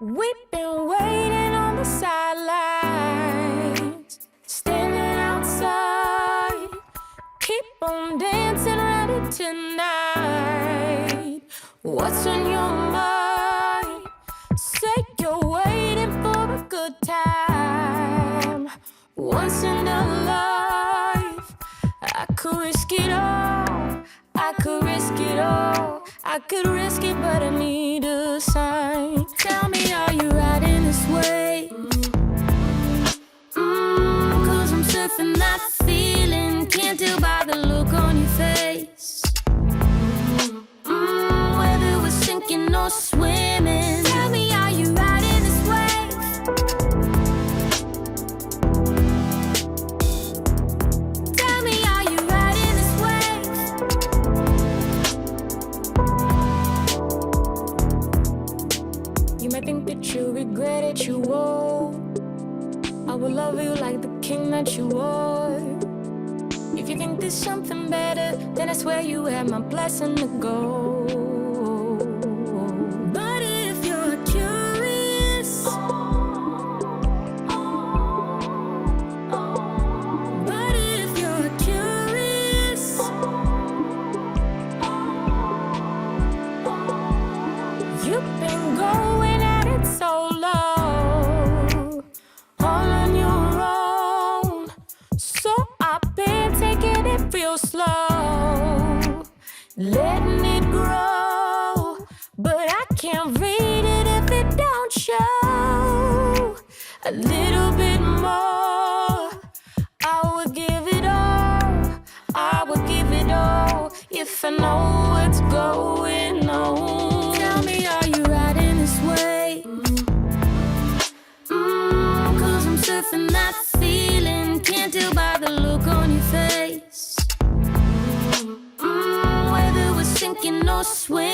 We've been waiting on the sidelines, standing outside. Keep on dancing, ready tonight. What's on your mind? Say you're waiting for a good time. Once in a life, I could risk it all. I could risk it all. I could risk it, but I need a sign. Tell me, are you riding this way? Cause I'm surfing that feeling. Can't tell by the look on your face. Whether we're sinking or swimming. Tell me, are you riding this wave? Tell me, are you riding this wave? You might think that you regret it, you won't. I will love you like the king that you are. If you think there's something better, then I swear you have my blessing to go. But if you're curious, but if you're curious, you've been going at it so low, all on your own. So I've been taking it real slow, letting it grow. But I can't read it if it don't show a little bit more. I would give it all, I would give it all, if I know what's going on. Tell me, are you riding this way? Cause I'm surfing that feeling. Can't tell by the look on your face. Whether we're sinking or swimming.